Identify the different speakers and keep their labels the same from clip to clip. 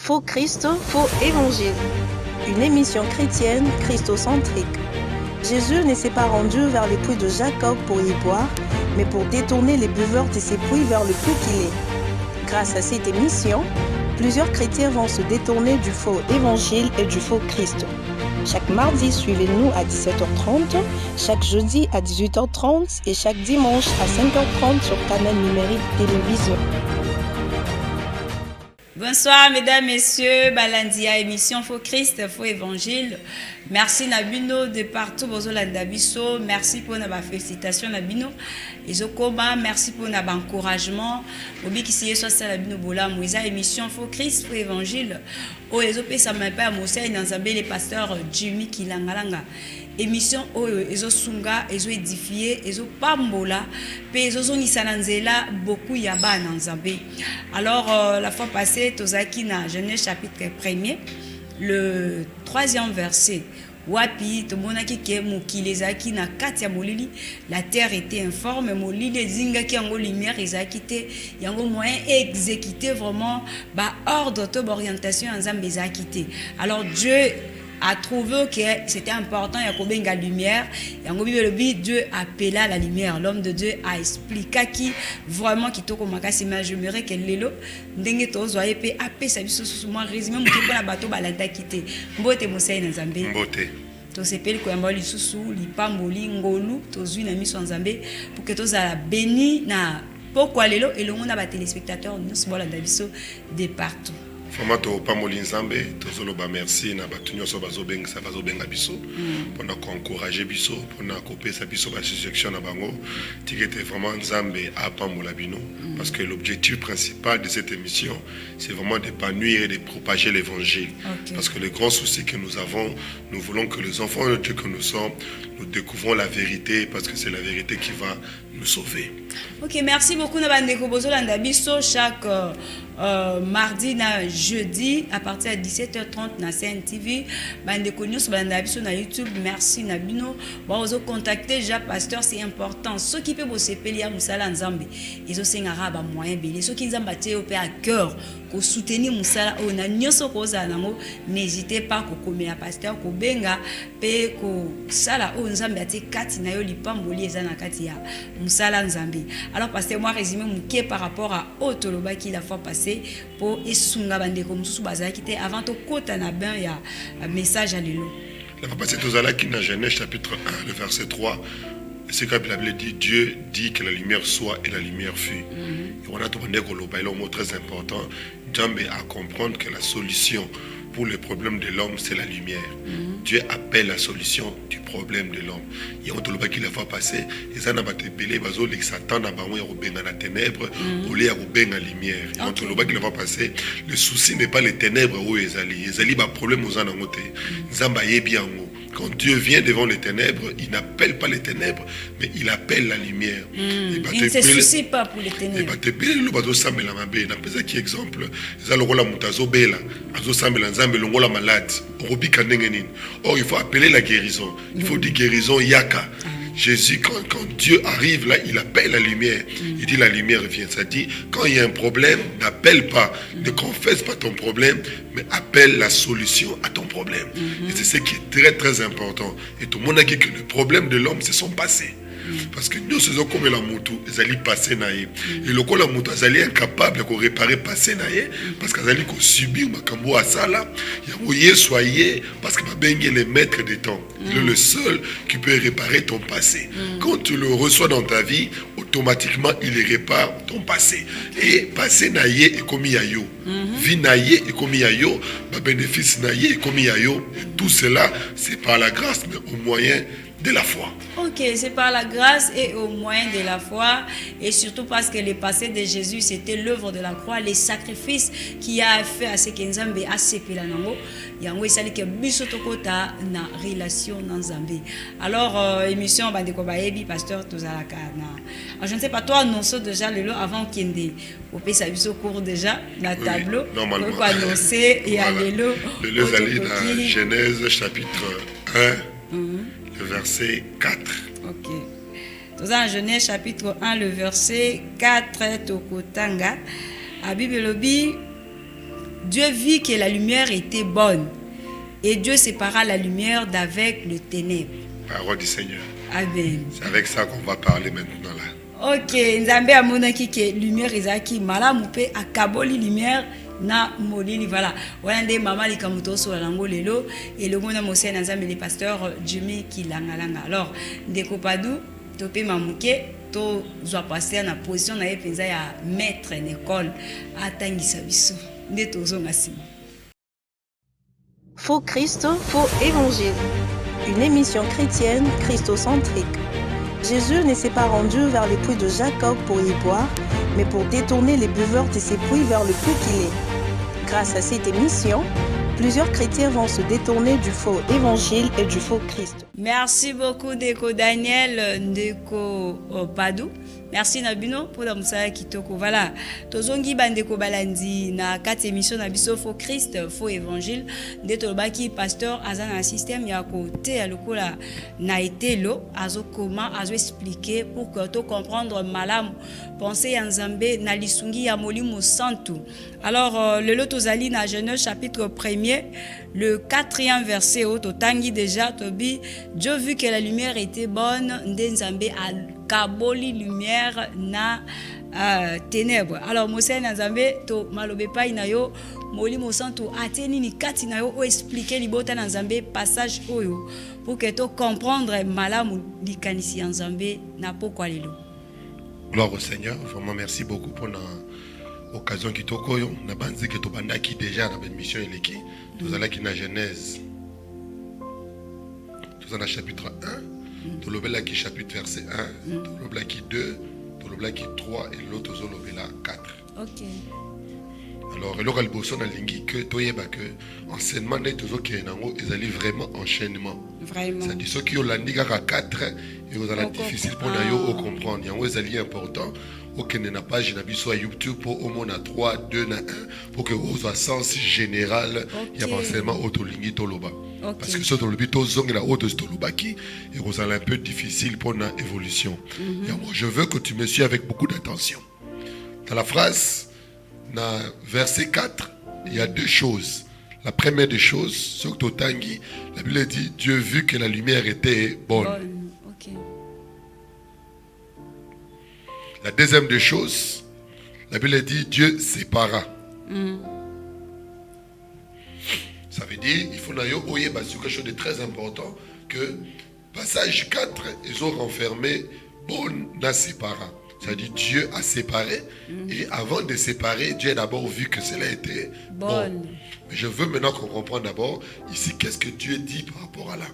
Speaker 1: Faux Christ, faux évangile. Une émission chrétienne christocentrique. Jésus ne s'est pas rendu vers les puits de Jacob pour y boire, mais pour détourner les buveurs de ces puits vers le puits qu'il est. Grâce à cette émission, plusieurs chrétiens vont se détourner du faux évangile et du faux Christ. Chaque mardi, suivez-nous à 17h30, chaque jeudi à 18h30 et chaque dimanche à 5h30 sur Canal Numérique Télévision.
Speaker 2: Bonsoir mesdames, messieurs, Balandia, émission Faux Christ, Faux Évangile. Merci Nabino de partout, Bozolanda Biso. Merci pour la félicitation Nabino. Ezokoma, merci pour l'encouragement. Obi qui s'y est soit Nabino Bola, Mouisa, émission Faux Christ, Faux Évangile. O Ezopé, ça m'a pas Moussa, Nanzabé, les pasteurs Jimmy Kilangalanga. Émission oyo ezo sunga ezo édifier ezo pambola pe ezo zongisa na nzela beaucoup ya bana nzambe. Alors la fois passée tozaki na Genèse chapitre 1er le 3e verset wapi tomonaki ke mokili ezaki na kati ya molili, la terre était informe, molili ezingaki yango lumière ezaki te yango moyen exécuter vraiment ba ordre to orientation ya nzambe ezaki te. Alors Dieu a trouvé que c'était important, il y a combien de lumière. Dieu appela la lumière. L'homme de Dieu a expliqué qui vraiment qui toko makasi mais j'aimerais que lelo ndenge to zoye pe apé sa biso moi résumé mo ke na bato balanda kité. Mbote mosai na Nzambe. Mbote. To sepeli ko yamba lisusu lipamboli ngolu to zui na miso Nzambe pour que to za béni na pourquoi lelo et le monde ba téléspectateurs nous bolanda biso de partout.
Speaker 3: Formato pamoli nzambe tozoloba merci na batu nyonso bazobenga biso pona encourager biso pona kopesa biso ba suggestion na bango tikete vraiment nzambe apambola bino parce que l'objectif principal de cette émission c'est vraiment d'épanouir et de propager l'évangile. Parce que le grand souci que nous avons, nous voulons que les enfants de Dieu que nous sommes, nous découvrons la vérité parce que c'est la vérité qui va nous sauver.
Speaker 2: OK, merci beaucoup na bandeko bozolanda biso chaque mardi na jeudi à partir de 17h30 na CNTV bandeko nyonso balanda biso na YouTube. Merci na bino bazo contacter déjà pasteur, c'est important ceux qui peut bosepeli ya musala nzambe ezo sengara ba moyen belé ceux qui nzamba te au à cœur ko soutenir musala o na nyonso ko za nango, n'hésitez pas ko komela pasteur ko benga pe ko sala o nzambe ate kati na yo lipamboli eza na kati ya musala nzambe. Alors pasteur moi résumé muké par rapport à Otoloba qui la fois passée pour esunga bandeko mususu bazaki te avant to kota na ben ya message à lelo.
Speaker 3: La fois passée tozala qui dans Genèse chapitre 1 le verset 3. C'est quand la Bible dit Dieu dit que la lumière soit et la lumière fut. Et on a tout un mot très important. Dieu a comprendre que la solution pour le problème de l'homme, c'est la lumière. Dieu appelle la solution du problème de l'homme. Et on te l'a dit la fois passée, et ça n'a pas été belé, parce que Satan n'a pas été dans la ténèbre, au lieu de la lumière. Et on te l'a dit la fois passée, le souci n'est pas les ténèbres où ils allaient. Ils allaient, le problème aux anomotés. Nzamba bien. Quand Dieu vient devant les ténèbres, il n'appelle pas les ténèbres, mais il appelle la lumière.
Speaker 2: Il ne se soucie pas pour les ténèbres.
Speaker 3: Or, il faut appeler la guérison. Il faut dire guérison yaka. Jésus, quand Dieu arrive là, il appelle la lumière. Il dit la lumière vient. Ça dit, quand il y a un problème, n'appelle pas, ne confesse pas ton problème, mais appelle la solution à ton problème. Et c'est ce qui est très très important. Et tout le monde a dit que le problème de l'homme, c'est son passé. Parce que nous sommes comme la moto, ils allaient passer naïe. Et le coup la moto, ils allaient incapables de réparer passer naïe, parce qu'ils allaient subir ma cambo à ça là. Il y a soyez parce que ma est le maître des temps. Il est le seul qui peut réparer ton passé. Quand tu le reçois dans ta vie, automatiquement il répare ton passé. Et passé naïe et comme yayo, vie naïe et comme yayo, bénéfice naïe et comme yayo. Tout cela, c'est par la grâce, mais au moyen de la foi.
Speaker 2: Ok, c'est par la grâce et au moyen de la foi, et surtout parce que le passé de Jésus, c'était l'œuvre de la croix, les sacrifices qu'il a fait à ce que Nzambe a sépi la nango, yango esali ke biso tokota na relation na Nzambe. Alors émission bandeko bayebi pasteur tozalaka na. Je ne sais pas toi annonce déjà le avant kende au pesa biso cours déjà na tableau
Speaker 3: normalement
Speaker 2: pour annoncer et allélo.
Speaker 3: Le allez dans Genèse chapitre 1. Le verset 4.
Speaker 2: Ok. Dans Genèse chapitre 1, le verset 4, Tokotanga, à Bible Dieu vit que la lumière était bonne. Et Dieu sépara la lumière d'avec le ténèbre.
Speaker 3: Parole du Seigneur.
Speaker 2: Amen.
Speaker 3: C'est avec ça qu'on va parler maintenant là.
Speaker 2: Ok, Nzambe amonaki ke lumière ezaki malamu pe akaboli lumière na molili voilà. Wana nde mama likamuto so lango lelo et le mona mosé na Nzambe le pasteur Jimmy Kilangalanga. Alors, ndeko Padou topé mamuke to zwa pasteur na position na ye penza ya maître d'école atangisa biso. Nde tozonga sima.
Speaker 1: Faux Christ, faux évangile. Une émission chrétienne christocentrique. Jésus ne s'est pas rendu vers les puits de Jacob pour y boire, mais pour détourner les buveurs de ces puits vers le puits qu'il est. Grâce à cette émission, plusieurs chrétiens vont se détourner du faux évangile et du faux Christ.
Speaker 2: Merci beaucoup Ndeko Daniel, Ndeko Padou. Merci Nabino pour la moussa kitoko. Voilà. Tozongi bandeko balandi na 4 émissions na biso faux Christ, faux évangile. Ndeto baki pasteur azana système ya côté ya lokola na etelo azo comment azo expliquer pour que to comprendre malamu penser ya Nzambe na lisungi ya molimo santu. Alors le lotozali na Genèse chapitre 1er, le 4e verset au totangi déjà tobi Dieu vu que la lumière était bonne, Nzambe a kaboli lumière na ténèbres. Alors Mosé na Nzambe to malobe pa inayo molimo santu ateni ni kati na yo o expliquer libota na Nzambe passage oyo pour que to comprendre malamu likanisi Nzambe na pokwa lelo.
Speaker 3: Gloire au Seigneur, vraiment merci beaucoup pour l'occasion qui toko yo na banzi que to bandaki déjà dans une mission eleki. Nous allons qui na Genèse. Nous allons chapitre 1. Tout le qui chapitre verset 1, tout le qui 2, tout le qui 3 et l'autre le 4.
Speaker 2: OK.
Speaker 3: Alors, le bosso na lingi que toyeba que enseignement n'est toujours qui nango ezali vraiment enchaînement.
Speaker 2: Vraiment.
Speaker 3: C'est-à-dire ceux qui ont l'andiga 4 et vous allez difficile pour nayo comprendre. Yango ezali important. Ok, n'a pas j'ai n'habite sur YouTube pour au moins à 3, 2 na 1 pour que vous ayez sens général il y a enseignement autolingi toloba. Parce que ce tolobi to zong la haute tolobaki et vous allez un peu difficile pour la évolution. Je veux que tu me suives avec beaucoup d'attention. Dans la phrase dans verset 4, il y a 2 choses. La première des choses, sur Totangi, la Bible dit Dieu vu que la lumière était bonne.
Speaker 2: OK.
Speaker 3: La deuxième des choses, la Bible dit Dieu sépara. Ça veut dire il faut sur quelque chose de très important que passage 4, ils ont renfermé bonne na sépara. C'est-à-dire Dieu a séparé et avant de séparer, Dieu a d'abord vu que cela était bon. Mais je veux maintenant qu'on comprenne d'abord ici qu'est-ce que Dieu dit par rapport à là.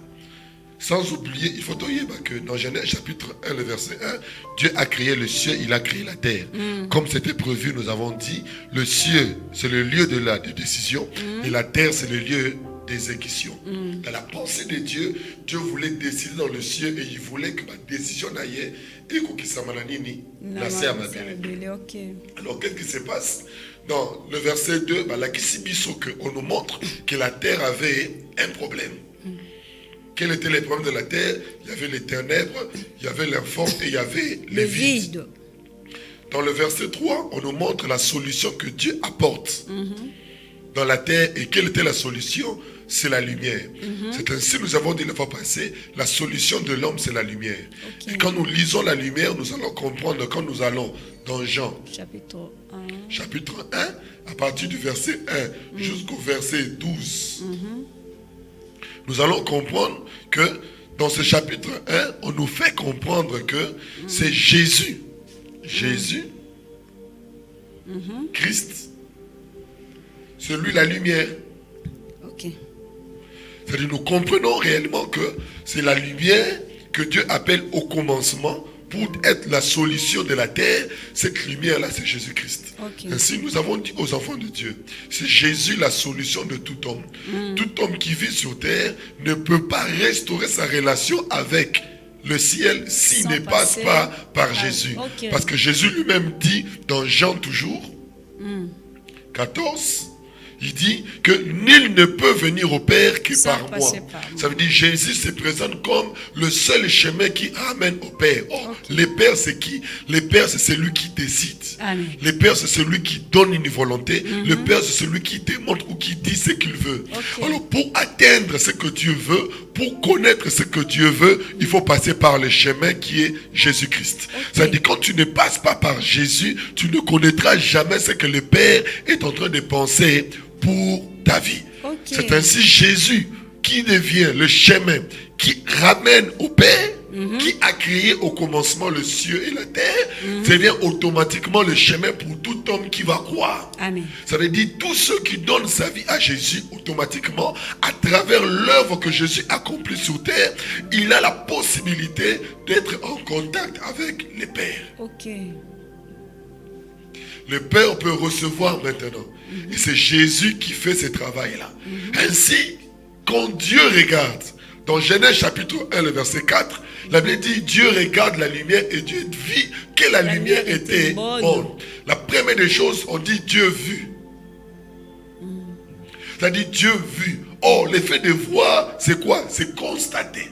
Speaker 3: Sans oublier, il faut dire que dans Genèse chapitre 1, le verset 1, Dieu a créé le ciel, il a créé la terre. Comme c'était prévu, nous avons dit, le ciel, c'est le lieu de la décision et la terre, c'est le lieu d'exécution. Dans la pensée de Dieu, Dieu voulait décider dans le ciel et il voulait que ma décision n'aille et qu'il s'en malanini. Alors, qu'est-ce qui se passe? Dans le verset 2, on nous montre que la terre avait un problème. Quels étaient les problèmes de la terre? Il y avait les ténèbres, il y avait l'informe et il y avait les vides. Dans le verset 3, on nous montre la solution que Dieu apporte dans la terre. Et quelle était la solution? C'est la lumière. C'est ainsi, nous avons dit la fois passée, la solution de l'homme, c'est la lumière. Et quand nous lisons la lumière, nous allons comprendre, quand nous allons dans Jean, chapitre 1, à partir du verset 1 jusqu'au verset 12, nous allons comprendre que dans ce chapitre 1, on nous fait comprendre que c'est Jésus. Jésus, Christ, c'est lui la lumière. C'est-à-dire nous comprenons réellement que c'est la lumière que Dieu appelle au commencement pour être la solution de la terre. Cette lumière-là, c'est Jésus-Christ. Ainsi, nous avons dit aux enfants de Dieu, c'est Jésus la solution de tout homme. Tout homme qui vit sur terre ne peut pas restaurer sa relation avec le ciel s'il ne passe pas par Jésus. Parce que Jésus lui-même dit dans Jean toujours, 14, il dit que nul ne peut venir au Père que par moi. Ça veut dire que Jésus se présente comme le seul chemin qui amène au Père. Les père, c'est qui? Le père, c'est celui qui décide.
Speaker 2: Amen.
Speaker 3: Le père, c'est celui qui donne une volonté. Le père, c'est celui qui démontre ou qui dit ce qu'il veut.
Speaker 2: Ok.
Speaker 3: Alors, pour atteindre ce que Dieu veut, pour connaître ce que Dieu veut, il faut passer par le chemin qui est Jésus-Christ.
Speaker 2: Ok.
Speaker 3: C'est-à-dire, quand tu ne passes pas par Jésus, tu ne connaîtras jamais ce que le Père est en train de penser pour ta vie.
Speaker 2: Ok.
Speaker 3: C'est ainsi Jésus qui devient le chemin qui ramène au Père, qui a créé au commencement le ciel et la terre, devient automatiquement le chemin pour tout homme qui va croire.
Speaker 2: Amen.
Speaker 3: Ça veut dire tous ceux qui donnent sa vie à Jésus, automatiquement, à travers l'œuvre que Jésus accomplit sur terre, il a la possibilité d'être en contact avec le Père.
Speaker 2: Ok.
Speaker 3: Le Père peut recevoir maintenant. Et c'est Jésus qui fait ce travail-là. Ainsi, quand Dieu regarde, dans Genèse chapitre 1, le verset 4, la Bible dit, Dieu regarde la lumière et Dieu vit que la lumière était bonne. La première des choses, on dit Dieu vu. C'est-à-dire Dieu vu. Or, l'effet de voir, c'est quoi? C'est constater.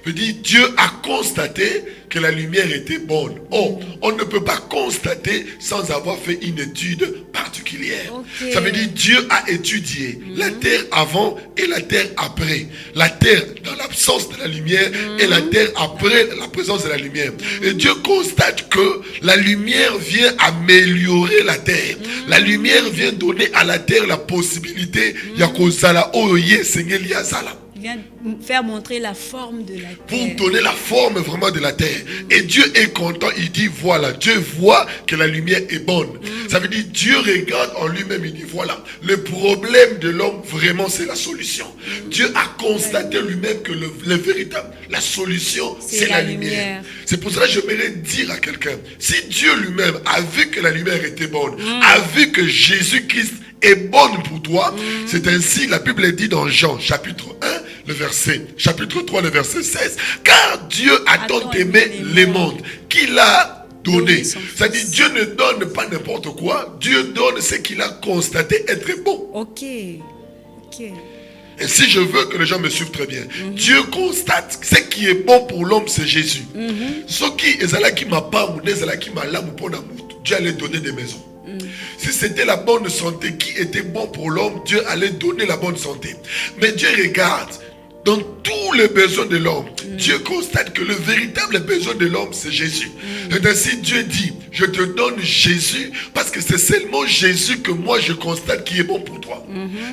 Speaker 3: Je dis, Dieu a constaté que la lumière était bonne. Oh, on ne peut pas constater sans avoir fait une étude particulière.
Speaker 2: Ok.
Speaker 3: Ça veut dire, Dieu a étudié la terre avant et la terre après. La terre dans l'absence de la lumière et la terre après la présence de la lumière. Et Dieu constate que la lumière vient améliorer la terre. La lumière vient donner à la terre la possibilité Yakozala Oye Sengeli Azala.
Speaker 2: Il vient faire montrer la forme de la
Speaker 3: Pour
Speaker 2: terre.
Speaker 3: donner la forme vraiment de la terre. Et Dieu est content, il dit voilà, Dieu voit que la lumière est bonne. Ça veut dire Dieu regarde en lui-même, il dit voilà, le problème de l'homme vraiment c'est la solution. Dieu a constaté lui-même que le véritable, la solution c'est la lumière. C'est pour cela que j'aimerais dire à quelqu'un, si Dieu lui-même a vu que la lumière était bonne, a vu que Jésus-Christ est bonne pour toi, c'est ainsi la Bible dit dans Jean chapitre 1, chapitre 3, le verset 16, car Dieu a tant aimé les mondes qu'il a donné. C'est-à-dire Dieu ne donne pas n'importe quoi, Dieu donne ce qu'il a constaté être bon.
Speaker 2: Ok. Ok.
Speaker 3: Et si je veux que les gens me suivent très bien, Dieu constate ce qui est bon pour l'homme, c'est Jésus. Ce qui est là qui m'a pas ou est là qui m'a là pour Dieu allait donner des maisons. Si c'était la bonne santé qui était bon pour l'homme, Dieu allait donner la bonne santé. Mais Dieu regarde dans tous les besoins de l'homme. Dieu constate que le véritable besoin de l'homme, c'est Jésus. Et ainsi Dieu dit, je te donne Jésus parce que c'est seulement Jésus que moi je constate qui est bon pour toi.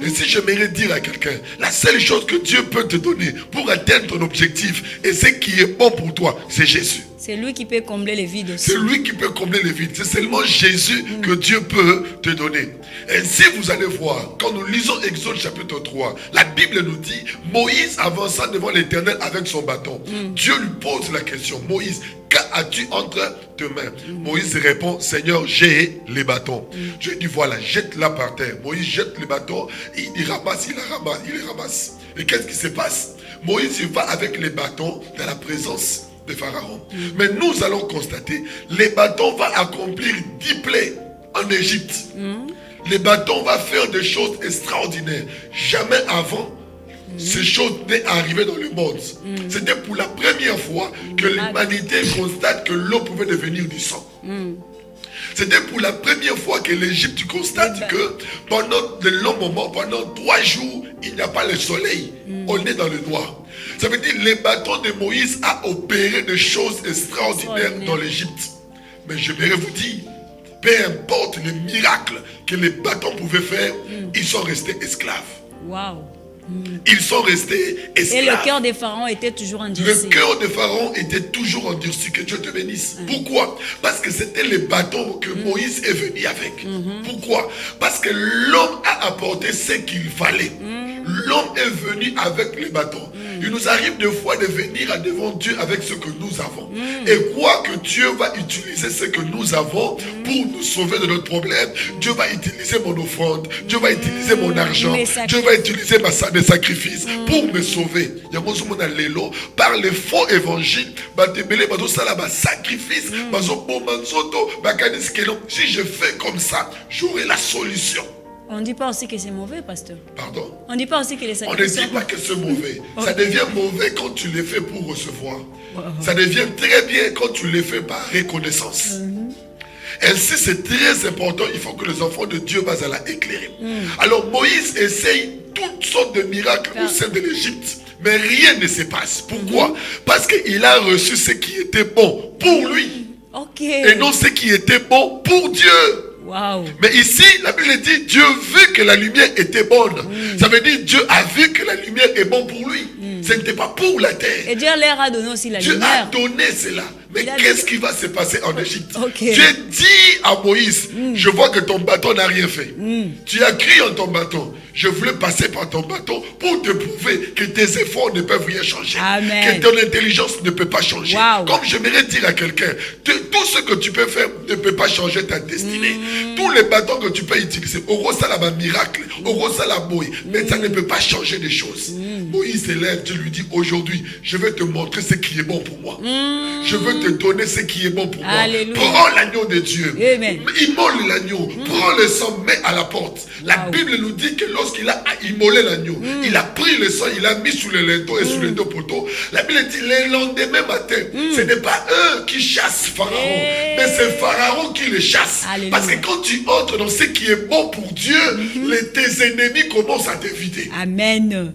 Speaker 3: Et si j'aimerais dire à quelqu'un, la seule chose que Dieu peut te donner pour atteindre ton objectif et ce qui est bon pour toi, c'est Jésus.
Speaker 2: C'est lui qui peut combler les vides aussi.
Speaker 3: C'est lui qui peut combler les vides. C'est seulement Jésus que Dieu peut te donner. Ainsi, vous allez voir, quand nous lisons Exode chapitre 3, la Bible nous dit, Moïse avançant devant l'Éternel avec son bâton. Dieu lui pose la question, Moïse, qu'as-tu entre tes mains? Moïse répond, Seigneur, j'ai les bâtons. Dieu dit, voilà, jette-la par terre. Moïse jette les bâtons, il ramasse, il les ramasse. Et qu'est-ce qui se passe? Moïse, il va avec les bâtons dans la présence de Pharaon. Mais nous allons constater, les bâtons vont accomplir 10 plaies en Égypte. Les bâtons vont faire des choses extraordinaires. Jamais avant, ces choses n'est arrivé dans le monde. C'était pour la première fois que l'humanité constate que l'eau pouvait devenir du sang. C'était pour la première fois que l'Égypte constate que pendant de longs moments, pendant 3 jours, il n'y a pas le soleil. On est dans le noir. Ça veut dire que les bâtons de Moïse a opéré des choses extraordinaires dans l'Égypte. Mais je vais vous dire, peu importe les miracles que les bâtons pouvaient faire, ils sont restés esclaves.
Speaker 2: Waouh.
Speaker 3: Ils sont restés esclaves.
Speaker 2: Et le cœur des pharaons était toujours endurci.
Speaker 3: Le cœur de Pharaon était toujours endurci. Que Dieu te bénisse. Pourquoi? Parce que c'était les bâtons que Moïse est venu avec. Pourquoi? Parce que l'homme a apporté ce qu'il fallait. L'homme est venu avec les bâtons. Il nous arrive des fois de venir devant Dieu avec ce que nous avons. Et quoi que Dieu va utiliser ce que nous avons pour nous sauver de notre problème, Dieu va utiliser mon offrande, Dieu va utiliser mon argent, Dieu va utiliser mes sacrifices pour me sauver. Par les faux évangiles, sacrifice, si je fais comme ça, j'aurai la solution.
Speaker 2: On ne dit pas aussi que c'est mauvais, pasteur.
Speaker 3: Pardon?
Speaker 2: On ne dit pas aussi que les
Speaker 3: On ne
Speaker 2: sacrifices
Speaker 3: dit pas que c'est mauvais.
Speaker 2: Ok.
Speaker 3: Ça devient mauvais quand tu les fais pour recevoir. Ça devient très bien quand tu les fais par reconnaissance. Ainsi, c'est très important. Il faut que les enfants de Dieu basent à la éclairer. Alors, Moïse essaye toutes sortes de miracles au sein de l'Égypte. Mais rien ne se passe. Pourquoi? Parce qu'il a reçu ce qui était bon pour lui.
Speaker 2: Ok.
Speaker 3: Et non ce qui était bon pour Dieu.
Speaker 2: Wow.
Speaker 3: Mais ici, la Bible dit, Dieu vu que la lumière était bonne. Ça veut dire, Dieu a vu que la lumière est bonne pour lui. Ce n'était pas pour la terre.
Speaker 2: Et Dieu leur a donné aussi la
Speaker 3: Dieu
Speaker 2: lumière.
Speaker 3: a donné cela. Mais
Speaker 2: Il a
Speaker 3: qu'est-ce
Speaker 2: dit-
Speaker 3: qui va se passer en Égypte?
Speaker 2: Ok.
Speaker 3: Dieu dit à Moïse, je vois que ton bâton n'a rien fait. Tu as crié en ton bâton. Je voulais passer par ton bâton pour te prouver que tes efforts ne peuvent rien changer.
Speaker 2: Amen.
Speaker 3: Que ton intelligence ne peut pas changer.
Speaker 2: Wow.
Speaker 3: Comme j'aimerais dire à quelqu'un, tout ce que tu peux faire ne peut pas changer ta destinée. Tous les bâtons que tu peux utiliser, au ça là miracle, au ça là boy, mais ça ne peut pas changer des choses. Moïse s'élève, Dieu lui dit, aujourd'hui, je vais te montrer ce qui est bon pour moi. Je veux te donner ce qui est bon pour
Speaker 2: Alléluia.
Speaker 3: moi. Prends l'agneau de Dieu.
Speaker 2: Amen.
Speaker 3: Immole l'agneau. Prends le sang, mets à la porte. La
Speaker 2: Wow.
Speaker 3: Bible nous dit que lorsqu'il a immolé l'agneau, il a pris le sang, il a mis sous le linteau et sous les deux poteaux. La Bible dit, le lendemain matin, ce n'est pas eux qui chassent Pharaon, mais c'est Pharaon qui les chasse.
Speaker 2: Alléluia.
Speaker 3: Parce que quand tu entres dans ce qui est bon pour Dieu, tes ennemis commencent à t'éviter.
Speaker 2: Amen.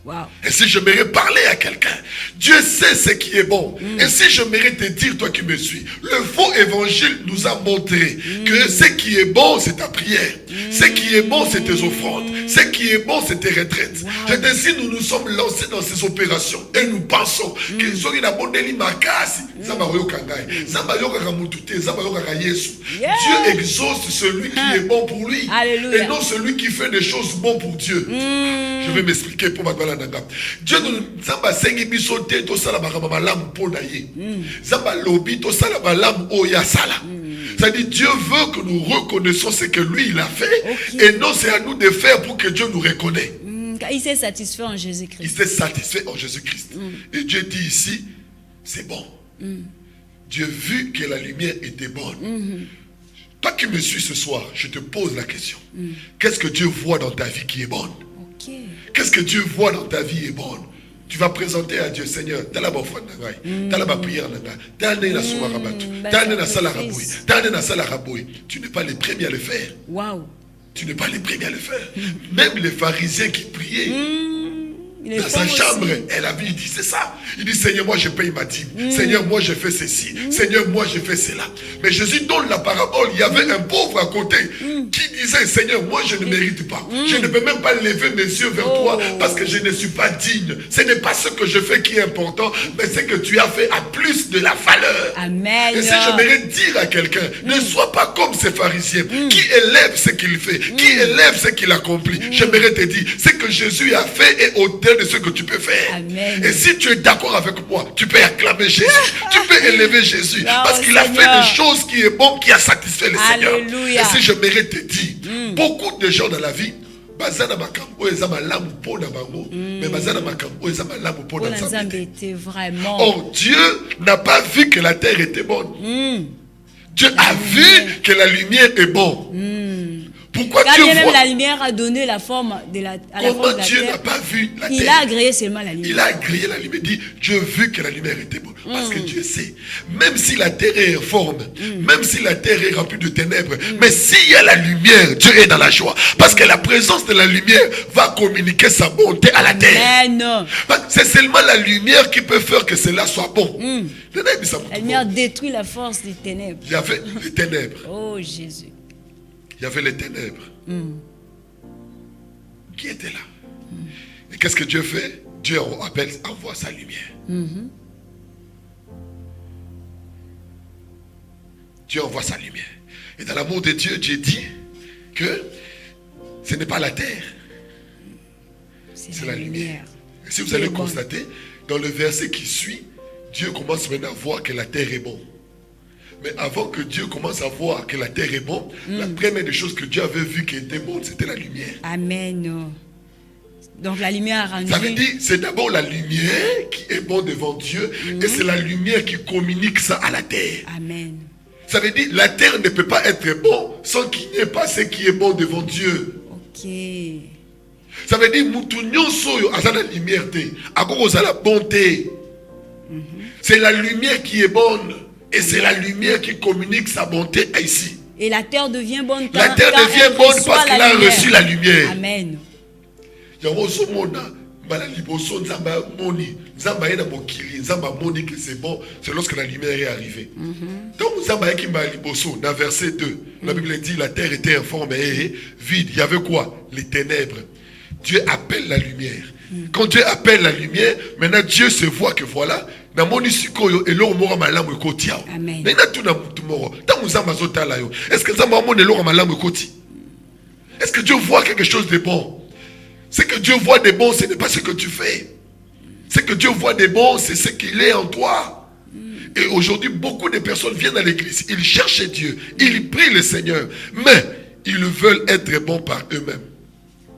Speaker 2: Wow.
Speaker 3: Et si je m'irais parler à quelqu'un, Dieu sait ce qui est bon. Et si je m'irais te dire, toi qui me suis, le faux évangile nous a montré que ce qui est bon, c'est ta prière. Ce qui est bon, c'est tes offrandes. Ce qui est bon, c'est tes retraites. Je te dis, nous nous sommes lancés dans ces opérations et nous pensons que ce qui est bon, Dieu exauce celui qui est bon pour lui.
Speaker 2: Alléluia.
Speaker 3: Et non celui qui fait des choses bonnes pour Dieu. Je vais m'expliquer pour ma Dieu nous zamba sengi biso te to sala bakama malamu pona ye. Zamba lobi to sala malamu oya sala. C'est-à-dire Dieu veut que nous reconnaissons ce que lui il a fait et non c'est à nous de faire pour que Dieu nous reconnaisse.
Speaker 2: Il s'est satisfait en
Speaker 3: Il
Speaker 2: Jésus-Christ.
Speaker 3: s'est satisfait en Jésus-Christ. Et Dieu dit ici, c'est bon. Dieu vu que la lumière était bonne. Toi qui me suis ce soir, je te pose la question. Qu'est-ce que Dieu voit dans ta vie qui est bonne?
Speaker 2: Ok.
Speaker 3: Qu'est-ce que Dieu voit dans ta vie est bonne? Tu vas présenter à Dieu, Seigneur, t'as la bonne foi, t'as la prière, t'as la soirabatu, t'as la salaraboui, t'as la salaraboui. Tu n'es pas les premiers à le faire.
Speaker 2: Wow.
Speaker 3: Tu n'es pas les premiers à le faire. Même les pharisiens qui priaient
Speaker 2: Il est
Speaker 3: dans sa
Speaker 2: fort
Speaker 3: chambre,
Speaker 2: aussi.
Speaker 3: elle avait dit c'est ça. Il dit Seigneur, moi je paye ma dîme. Seigneur, moi je fais ceci. Seigneur, moi je fais cela. Mais Jésus donne la parabole. Il y avait un pauvre à côté qui disait Seigneur, moi je ne mérite pas. Je ne peux même pas lever mes yeux vers toi parce que je ne suis pas digne. Ce n'est pas ce que je fais qui est important, mais ce que tu as fait a plus de la valeur.
Speaker 2: Amen.
Speaker 3: Et si j'aimerais dire à quelqu'un, ne sois pas comme ces pharisiens qui élèvent ce qu'il fait, qui élèvent ce qu'il accomplit. J'aimerais te dire, ce que Jésus a fait est au-delà de ce que tu peux faire.
Speaker 2: Amen.
Speaker 3: Et si tu es d'accord avec moi, tu peux acclamer Jésus, tu peux élever Jésus,
Speaker 2: Oh,
Speaker 3: parce qu'il a fait
Speaker 2: Seigneur.
Speaker 3: des choses qui est bon, qui a satisfait le Seigneur.
Speaker 2: Alléluia.
Speaker 3: Et si j'aimerais te dire, beaucoup de gens dans la vie, bazana makambo eza malamu pona bango, mais bazana makambo eza malamu pona
Speaker 2: Pour
Speaker 3: Nzambe.
Speaker 2: Nzambe était vraiment.
Speaker 3: Or, Dieu n'a pas vu que la terre était bonne. Dieu a vu que la lumière est bonne. Pourquoi
Speaker 2: Car
Speaker 3: Dieu
Speaker 2: bien même
Speaker 3: voit?
Speaker 2: la lumière a donné la forme à la forme
Speaker 3: Comment
Speaker 2: de la
Speaker 3: Dieu n'a
Speaker 2: terre.
Speaker 3: pas vu la
Speaker 2: Il
Speaker 3: terre?
Speaker 2: a agréé seulement la lumière.
Speaker 3: Il a grillé la lumière. Il dit, Dieu vu que la lumière était bonne. Parce que Dieu sait, même si la terre est informe, même si la terre est remplie de ténèbres, mais s'il y a la lumière, Dieu est dans la joie. Parce que la présence de la lumière va communiquer sa bonté à la terre.
Speaker 2: Amen.
Speaker 3: C'est seulement la lumière qui peut faire que cela soit bon.
Speaker 2: La lumière détruit la force des ténèbres.
Speaker 3: Il y avait les ténèbres.
Speaker 2: Oh Jésus.
Speaker 3: Il y avait les ténèbres. Qui était là? Et qu'est-ce que Dieu fait? Dieu envoie sa lumière. Dieu envoie sa lumière. Et dans l'amour de Dieu, Dieu dit que ce n'est pas la terre, c'est la lumière. Et si vous allez constater, dans le verset qui suit, Dieu commence maintenant à voir que la terre est bonne. Mais avant que Dieu commence à voir que la terre est bonne, la première des choses que Dieu avait vu qui était bonne, c'était la lumière.
Speaker 2: Amen. Donc la lumière a rendu.
Speaker 3: Ça veut dire, c'est d'abord la lumière qui est bonne devant Dieu, et c'est la lumière qui communique ça à la terre.
Speaker 2: Amen.
Speaker 3: Ça veut dire, la terre ne peut pas être bonne sans qu'il n'y ait pas ce qui est bon devant Dieu.
Speaker 2: Ok.
Speaker 3: Ça veut dire mutu nyonso yo aza na lumière te. Akoko za la bonté. C'est la lumière qui est bonne. Et c'est la lumière qui communique sa bonté ici.
Speaker 2: Et la terre devient bonne.
Speaker 3: La terre devient bonne parce qu'elle a reçu la lumière.
Speaker 2: Amen.
Speaker 3: Yango somona bala liboso nzamba moni nzamba yena mokili nzamba moni que c'est bon, c'est lorsque la lumière est arrivée. Donc nzamba yeki mbala liboso na verset 2, la Bible dit la terre était informe et vide. Il y avait quoi? Les ténèbres. Dieu appelle la lumière. Quand Dieu appelle la lumière, maintenant Dieu se voit que voilà, na moni sikoyo eloko moko malamu ekoti awo.
Speaker 2: Amen.
Speaker 3: Na tout na mutu moko. Tango nzamba zotala yo. Est-ce que nzamba moni eloko malamu ekoti? Est-ce que Dieu voit quelque chose de bon? Ce que Dieu voit de bon, ce n'est pas ce que tu fais. Ce que Dieu voit de bon, c'est ce qu'il est en toi. Et aujourd'hui, beaucoup de personnes viennent à l'église. Ils cherchent Dieu. Ils prient le Seigneur. Mais ils veulent être bons par eux-mêmes.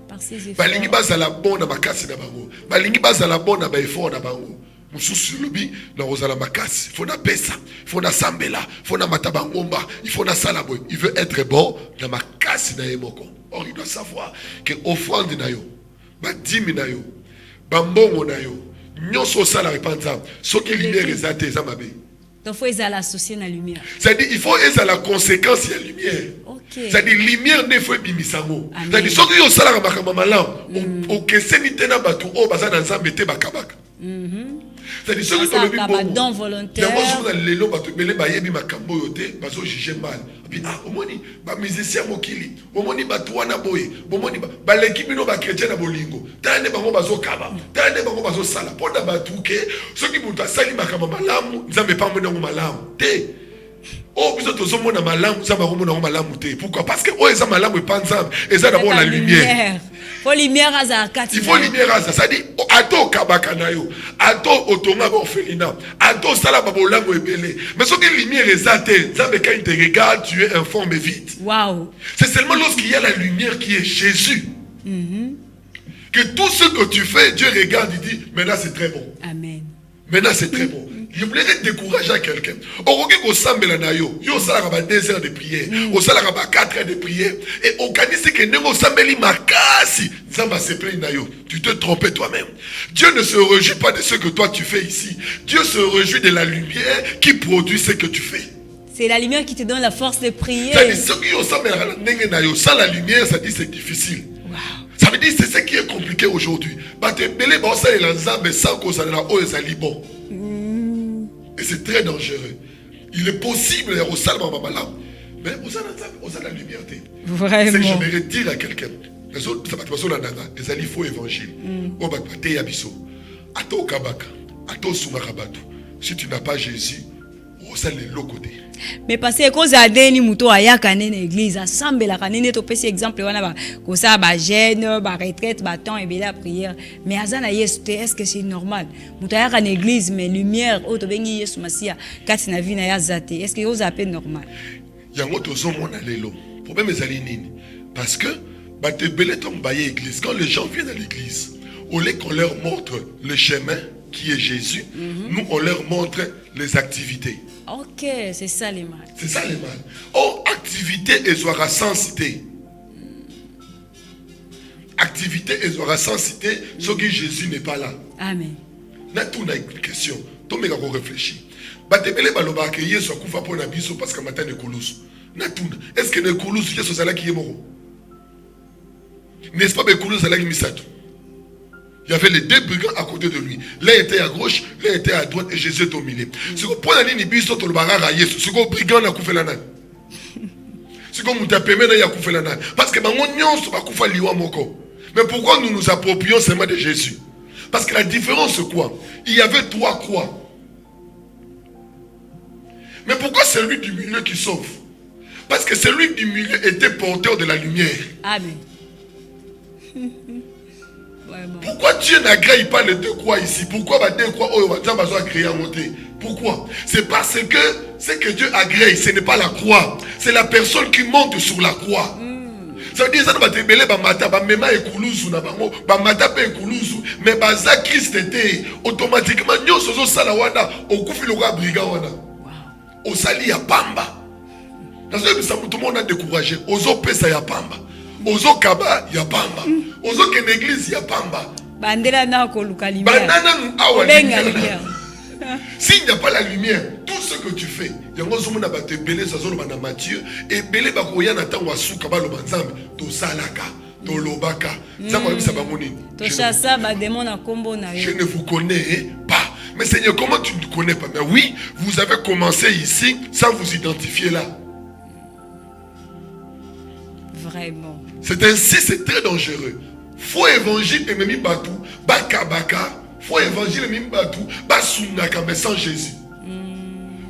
Speaker 2: Par ses efforts.
Speaker 3: Balingi bazala bon na makasi na bango. Balingi bazala bon na ba effort na bango. Mususu lobi na rozala makasi. Il faut na pesa. Il faut na sambela. Il faut na matabangomba. Il faut na salaboy. Il veut être bon na makasi na yemoko. Or il doit savoir que offrande na yo, ba dimi na yo, ba mbongo na yo, nyonso sala repenza. Soki lumière ezate za mabe.
Speaker 2: Donc faut ezala associé na lumière.
Speaker 3: C'est-à-dire il faut être la conséquence de la lumière.
Speaker 2: Okay.
Speaker 3: C'est-à-dire lumière ne faut bimisango. C'est-à-dire soki yo sala makamba malam, o keseni tena batu o baza na nzambe te bakabaka. C'est-à-dire soki to lobi bon.
Speaker 2: Don volontaire.
Speaker 3: Yango so na lelo batu bele ba yebi makambo yo te, bazo juger mal. Puis ah omoni ba musicien mokili, omoni batu wana boye, omoni ba l'équipe no ba chrétien na bolingo. Tane bango bazo kaba, tane bango bazo sala. Pona batu ke soki mutu asali makamba malamu, nzambe pa mona malamu te. Oh, biso tozomona malamu, nzambe komona malamu te. Pourquoi? Parce que oh eza malamu pa nzambe, eza d'abord la lumière.
Speaker 2: Faut lumière à kati.
Speaker 3: Il faut lumière à ça. Ça dit ato kabaka na yo, ato otonga ba orphelinat, ato sala ba bolango ebele. Mais ce que lumière ezate, nzambe quand il te regarde, tu es informe et vide.
Speaker 2: Waouh.
Speaker 3: C'est seulement lorsqu'il y a la lumière qui est Jésus. Que tout ce que tu fais, Dieu regarde, il dit maintenant c'est très bon.
Speaker 2: Amen.
Speaker 3: Maintenant c'est très bon. Je voulais décourager à quelqu'un. Au lieu qu'on s'embelle na yo, yo sala ba 2 heures de prière, au sala ba 4 heures de prière, et organiser que nengo s'embeli makasi, nzamba se plaît na yo. Tu te trompes toi-même. Dieu ne se réjouit pas de ce que toi tu fais ici. Dieu se réjouit de la lumière qui produit ce que tu fais.
Speaker 2: C'est la lumière qui te donne la force de prier.
Speaker 3: Ça dit ceux qui yo s'embele na yo, sans la lumière, ça dit c'est difficile.
Speaker 2: Wow.
Speaker 3: Ça veut dire c'est ce qui est compliqué aujourd'hui. Bah te belé ba ça la nzambe sans que ça na o ezali bon. Et c'est très dangereux. Il est possible au salma mamala, mais on a la lumière.
Speaker 2: Vraiment.
Speaker 3: C'est que j'aimerais dire à quelqu'un. Les autres, ça va te passer la nanga. Les alliés faux évangile. On va te yabiso. Ato kabaka, ato sumarabatu. Si tu n'as pas Jésus, on s'en est l'autre côté.
Speaker 2: Mais parce que quand zadeni muto ayaka nene église assemble la kanene to pesi exemple wana ba ko sa ba jeune ba retraite ba temps et la prière mais azana yesu est-ce que c'est normal muto ayaka na église mais lumière o to bengi yesu masia kati na vie na ya zate est-ce que oza appelle normal
Speaker 3: yango tozo mona lelo problème ezali nini parce que ba te belé ton baye église quand les gens viennent à l'église au lieu qu'on leur montre le chemin qui est Jésus, nous on leur montre les activités.
Speaker 2: Ok, c'est ça les mal.
Speaker 3: C'est ça les mal. Oh, activité et soira sans cité. Activité et soira sans cité, ce que Jésus n'est pas là.
Speaker 2: Amen.
Speaker 3: N'a tout n'a une question. Tout le monde réfléchit. Batebele baloba que Yesu akufa pour na biso parce que matin ne koulousu. N'a tout. Est-ce que ne koulousu Yesu sala qui est mort? N'est-ce pas be koulousu sala qui misato? Il y avait les 2 brigands à côté de lui. L'un était à gauche, l'un était à droite et Jésus est au milieu. Ce que pour la ligne biso to le barara Yesu, ce que brigand na kufa la nan. Ce que mutapeme na ya kufa la nan. Parce que bango nyonso ba kufa liwa moko. Mais pourquoi nous nous approprions seulement de Jésus? Parce que la différence c'est quoi? Il y avait 3 croix. Mais pourquoi celui du milieu qui sauve? Parce que celui du milieu était porteur de la lumière.
Speaker 2: Amen.
Speaker 3: Pourquoi Dieu n'agrée pas les 2 croix ici? Pourquoi les 2 croix créer en monter? Pourquoi? C'est parce que ce que Dieu agrée, ce n'est pas la croix. C'est la personne qui monte sur la croix. Ça veut dire mais baza Christ était automatiquement nyoso sala wana okufi loka brigand wana. Osali ya pamba. Dans ce que tout le monde a découragé. Ozo pesa ya pamba. Ozo kaba ya pamba. Ozo ken église ya pamba.
Speaker 2: Bandela na ko luka lumière.
Speaker 3: Banana nous awa
Speaker 2: lumière.
Speaker 3: S'il n'y a pas la lumière, tout ce que tu fais, il y a un zoom na bate belé sa zone na Matthieu et belé ba ko yana ta wasu kaba lo banzambe to salaka to lobaka. Ça moi ça ba moni.
Speaker 2: To chassa ba démon na kombo na yo.
Speaker 3: Je ne vous connais pas. Mais Seigneur, comment tu ne connais pas? Mais oui, vous avez commencé ici sans vous identifier là.
Speaker 2: Vraiment.
Speaker 3: C'est ainsi, c'est très dangereux. Faux évangile et même batou, baka baka, faux évangile et même batou, basunaka mais sans Jésus.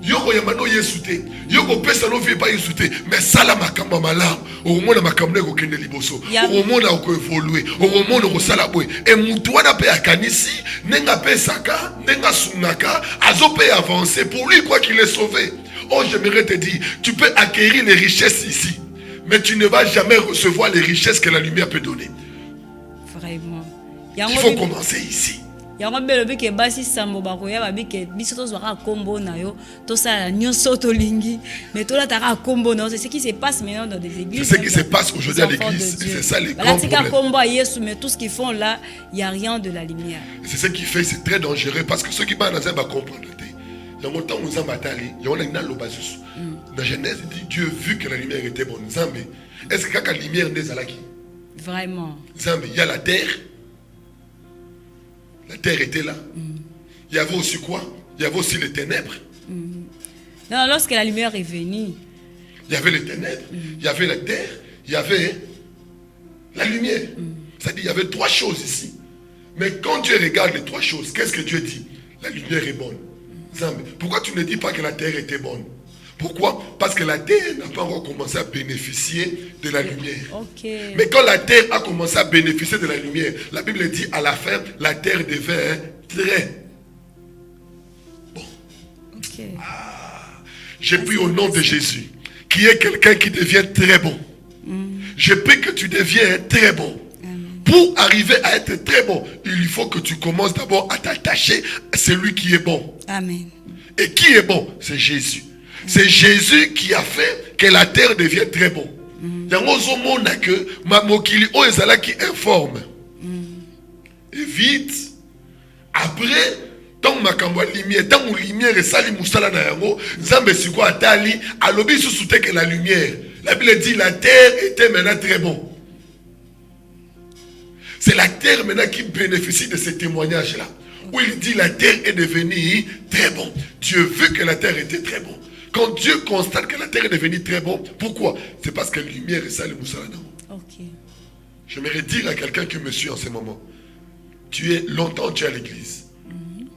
Speaker 3: Yoko yamano yesute, yoko pesa no vie pas yesute, mais sala makamba malam, au moment makamne ko kende liboso, au moment ko évoluer, au moment ko sala boy, et mutu wana pe akanisi, nenga pesaka, nenga sunaka, azo pe avancer pour lui quoi qu'il est sauvé. Oh, j'aimerais te dire, tu peux acquérir les richesses ici, mais tu ne vas jamais recevoir les richesses que la lumière peut donner.
Speaker 2: Vraiment.
Speaker 3: Il faut commencer ici.
Speaker 2: Yango belobi ke basi sambo bakoya babike biso to zwaka kombo na yo to sala nyonso to lingi mais to la taka kombo na c'est ce qui se passe maintenant dans des églises.
Speaker 3: C'est ce qui se passe aujourd'hui à l'église. C'est ça les grands problèmes.
Speaker 2: Kombo à Yesu mais tout ce qu'ils font là, il y a rien de la lumière.
Speaker 3: C'est ce qui fait c'est très dangereux parce que ceux qui parlent dans ça va comprendre. Dans temps où nous avons bataillé, il y a un lobasus. Dans Genèse dit Dieu vu que la lumière était bonne. Zambé. Est-ce que quand la lumière n'est pas là qui?
Speaker 2: Vraiment.
Speaker 3: Zambé, il y a la terre. La terre était là. Il y avait aussi quoi? Il y avait aussi les ténèbres.
Speaker 2: Non, lorsque la lumière est venue.
Speaker 3: Il y avait les ténèbres, il y avait la terre, il y avait la lumière. C'est-à-dire il y avait trois choses ici. Mais quand Dieu regarde les trois choses, qu'est-ce que Dieu dit? La lumière est bonne. Zambé. Pourquoi tu ne dis pas que la terre était bonne? Pourquoi? Parce que la terre n'a pas encore commencé à bénéficier de la lumière.
Speaker 2: Okay.
Speaker 3: Mais quand la terre a commencé à bénéficier de la lumière, la Bible dit à la fin, la terre devint très bon.
Speaker 2: Okay.
Speaker 3: J'ai pris au nom de Jésus, qui est quelqu'un qui devient très bon. Je prie que tu deviens très bon. Pour arriver à être très bon, il faut que tu commences d'abord à t'attacher à celui qui est bon.
Speaker 2: Amen.
Speaker 3: Et qui est bon? C'est Jésus. C'est Jésus qui a fait que la terre devienne très bon. Il y a un que Mamokili o ezala qui informe. Et vite, après, tant ma lumière, tant mon lumière et sali musala na yango, Nzambe siko atali, alobi sous que la lumière. La Bible dit la terre était maintenant très bon. C'est la terre maintenant qui bénéficie de ce témoignage-là. Où il dit la terre est devenue très bon. Dieu veut que la terre était très bon. Quand Dieu constate que la terre est devenue très bon, pourquoi? C'est parce que la lumière est ça le moussalana.
Speaker 2: Ok.
Speaker 3: J'aimerais dire à quelqu'un qui me suit en ce moment, tu es longtemps tu es à l'église.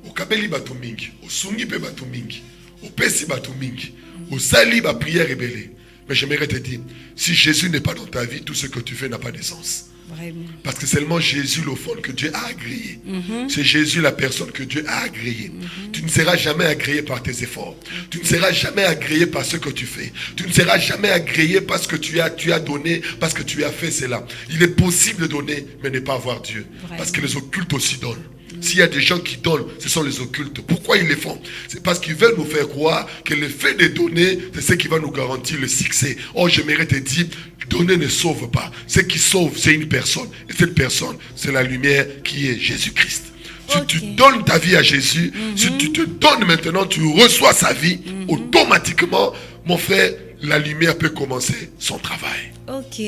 Speaker 3: Au Kabeli Batumingi, au Sungi Pe Batumingi, au Pessi Batumingi, au Sali ba prière ébélée. Mais j'aimerais te dire, si Jésus n'est pas dans ta vie, tout ce que tu fais n'a pas de sens.
Speaker 2: Vraiment.
Speaker 3: Parce que seulement Jésus l'offre que Dieu a agréé. C'est Jésus la personne que Dieu a agréée. Tu ne seras jamais agréé par tes efforts. Tu ne seras jamais agréé par ce que tu fais. Tu ne seras jamais agréé parce que tu as donné, parce que tu as fait cela. Il est possible de donner, mais ne pas avoir Dieu. Vraiment. Parce que les occultes aussi donnent. S'il y a des gens qui donnent, ce sont les occultes. Pourquoi ils les font? C'est parce qu'ils veulent nous faire croire que le fait de donner, c'est ce qui va nous garantir le succès. Oh, j'aimerais te dire, donner ne sauve pas. Ce qui sauve, c'est une personne. Et cette personne, c'est la lumière qui est Jésus-Christ. Si tu donnes ta vie à Jésus, si tu te donnes maintenant, tu reçois sa vie, automatiquement, mon frère, la lumière peut commencer son travail.
Speaker 2: Ok.